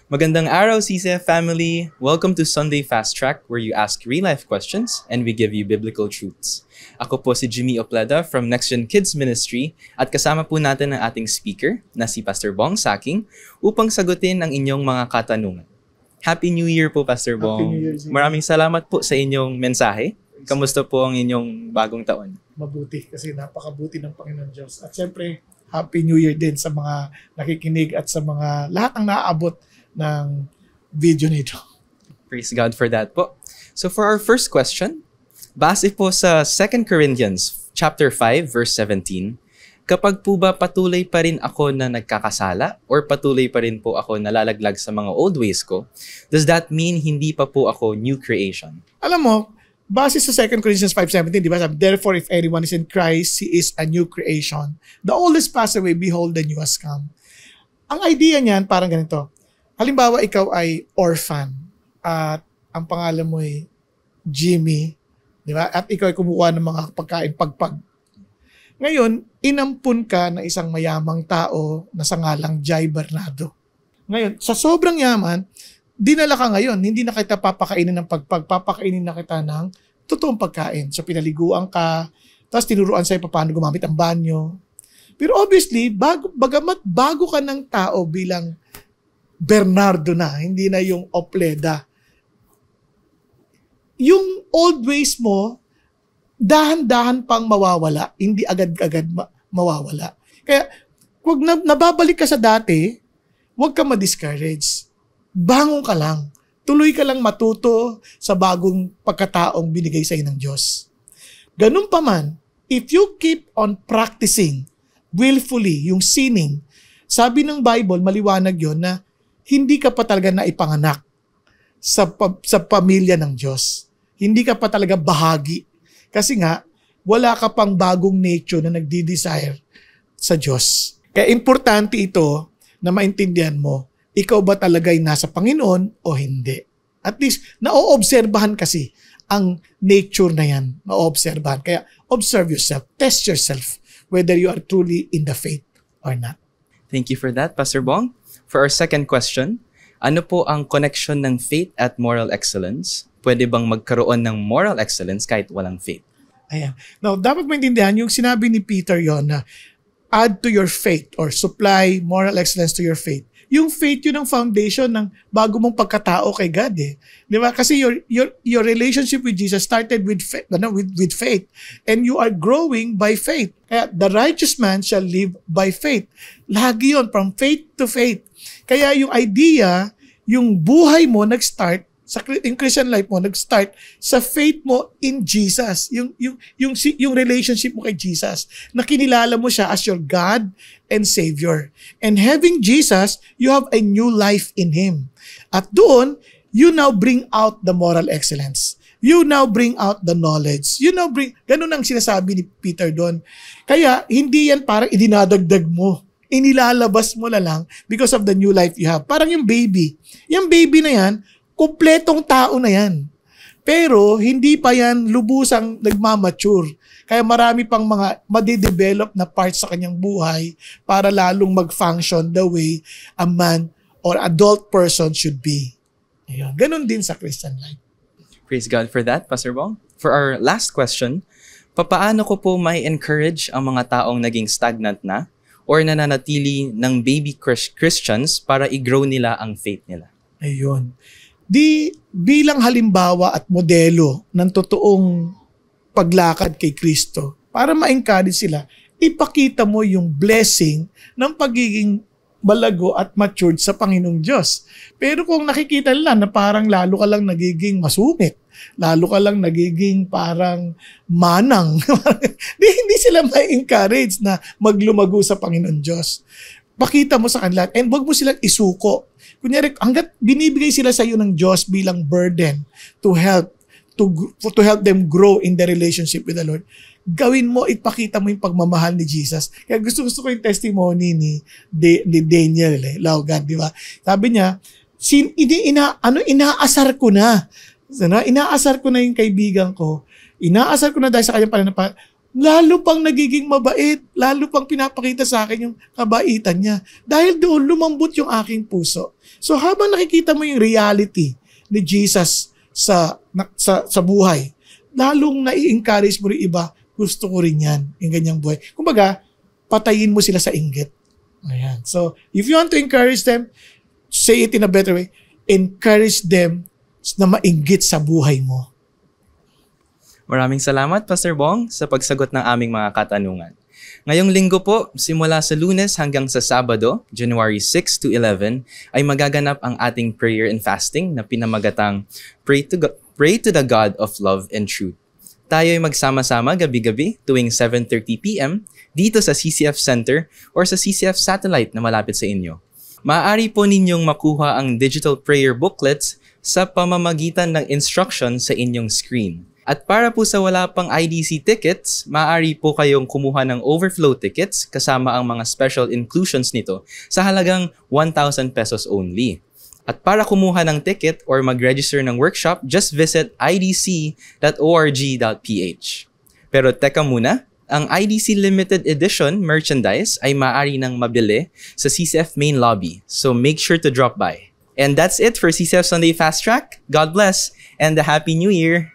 Magandang araw, CCF family! Welcome to Sunday Fast Track, where you ask real-life questions and we give you biblical truths. Ako po si Jimmy Opleda from Next Gen Kids Ministry at kasama po natin ang ating speaker na si Pastor Bong Saking upang sagutin ang inyong mga katanungan. Happy New Year po, Pastor Bong. New Year, Maraming salamat po sa inyong mensahe. Kamusta po ang inyong bagong taon? Mabuti kasi napakabuti ng Panginoon Diyos. At syempre, Happy New Year din sa mga nakikinig at sa mga lahat ng naaabot ng video nito. Praise God for that po. So for our first question, base po sa 2 Corinthians chapter 5 verse 17, kapag po ba patuloy pa rin ako na nagkakasala or patuloy pa rin po ako nalalaglag sa mga old ways ko, does that mean hindi pa po ako new creation? Alam mo, base sa 2 Corinthians 5:17, di ba? Sabi, therefore, if anyone is in Christ, he is a new creation. The old has passed away, behold, the new has come. Ang idea niyan, parang ganito. Halimbawa, ikaw ay orphan at ang pangalan mo ay Jimmy, di ba? At ikaw ay kumukuha ng mga pagkain pagpag. Ngayon, inampun ka na isang mayamang tao na sa ngalang Jai Bernardo. Ngayon, sa sobrang yaman, dinala ka ngayon, hindi na kita papakainin ng pagpag, papakainin na kita ng totoong pagkain. So, pinaliguan ka, tapos tinuruan sa'yo paano gumamit ang banyo. Pero obviously, bagamat bago ka ng tao bilang Bernardo na, hindi na yung Opleda. Yung old ways mo, dahan-dahan pang mawawala, hindi agad-agad mawawala. Kaya, kung nababalik ka sa dati, huwag ka ma-discourage. Bangon ka lang. Tuloy ka lang matuto sa bagong pagkataong binigay sa ng Diyos. Ganun pa man, if you keep on practicing willfully, yung sinning, sabi ng Bible, maliwanag yon na hindi ka pa talaga naipanganak sa pamilya ng Diyos. Hindi ka pa talaga bahagi. Kasi nga, wala ka pang bagong nature na nagdi-desire sa Diyos. Kaya importante ito na maintindihan mo, ikaw ba talaga'y nasa Panginoon o hindi? At least, naoobserbahan kasi ang nature na yan. Naoobserbahan. Kaya, observe yourself. Test yourself whether you are truly in the faith or not. Thank you for that, Pastor Bong. For our second question, ano po ang connection ng faith at moral excellence? Pwede bang magkaroon ng moral excellence kahit walang faith? Ayan. Now, dapat maintindihan yung sinabi ni Peter yon na add to your faith or supply moral excellence to your faith. Yung faith yun ang foundation ng bago mong pagkatao kay God eh. Di ba? Kasi your relationship with Jesus started with faith and you are growing by faith. Kaya the righteous man shall live by faith. Lagi yun, from faith to faith. Kaya yung idea, yung buhay mo nag-start yung Christian life mo nag-start sa faith mo in Jesus, yung relationship mo kay Jesus, na kinilala mo siya as your God and Savior. And having Jesus, you have a new life in Him. At doon, you now bring out the moral excellence. You now bring out the knowledge. You now ganun ang sinasabi ni Peter doon. Kaya, hindi yan parang idinadagdag mo. Inilalabas mo na lang because of the new life you have. Parang yung baby. Yung baby na yan, kumpletong tao na yan. Pero, hindi pa yan lubusang nagmamature. Kaya marami pang mga madidevelop na parts sa kanyang buhay para lalong mag-function the way a man or adult person should be. Ayun. Ganon din sa Christian life. Praise God for that, Pastor Bong. For our last question, papaano ko po may encourage ang mga taong naging stagnant na or nananatili ng baby Christians para i-grow nila ang faith nila? Ayun. Bilang halimbawa at modelo ng totoong paglakad kay Kristo, para ma-encourage sila, ipakita mo yung blessing ng pagiging balago at matured sa Panginoong Diyos. Pero kung nakikita nila na parang lalo ka lang nagiging masungit, lalo ka lang nagiging parang manang, hindi sila ma-encourage na maglumago sa Panginoong Diyos. Pakita mo sa kanila and wag mo silang isuko. Kunyari, hanggat binibigay sila sa iyo ng Diyos bilang burden to help them grow in the relationship with the Lord, gawin mo, ipakita mo yung pagmamahal ni Jesus. Kaya gusto ko yung testimony ni Daniel Laugan, di ba? Sabi niya, inaasar ko na. Inaasar ko na yung kaibigan ko. Inaasar ko na dahil sa kanyang pananampalataya. lalo pang nagiging mabait, lalo pang pinapakita sa akin yung kabaitan niya. Dahil doon lumambot yung aking puso. So habang nakikita mo yung reality ni Jesus sa buhay, lalong nai-encourage mo rin iba, gusto ko rin yan, yung ganyang buhay. Kumbaga, patayin mo sila sa inggit. Ayan. So, if you want to encourage them, say it in a better way, encourage them na mainggit sa buhay mo. Maraming salamat, Pastor Bong, sa pagsagot ng aming mga katanungan. Ngayong linggo po, simula sa Lunes hanggang sa Sabado, January 6 to 11, ay magaganap ang ating prayer and fasting na pinamagatang Pray to the God of Love and Truth. Tayo ay magsama-sama gabi-gabi tuwing 7:30 p.m. dito sa CCF Center or sa CCF Satellite na malapit sa inyo. Maaari po ninyong makuha ang digital prayer booklets sa pamamagitan ng instruction sa inyong screen. At para po sa wala pang IDC tickets, maaari po kayong kumuha ng overflow tickets kasama ang mga special inclusions nito sa halagang 1,000 pesos only. At para kumuha ng ticket or mag-register ng workshop, just visit idc.org.ph. Pero teka muna, ang IDC Limited Edition merchandise ay maaari nang mabili sa CCF main lobby, so make sure to drop by. And that's it for CCF Sunday Fast Track. God bless and a Happy New Year!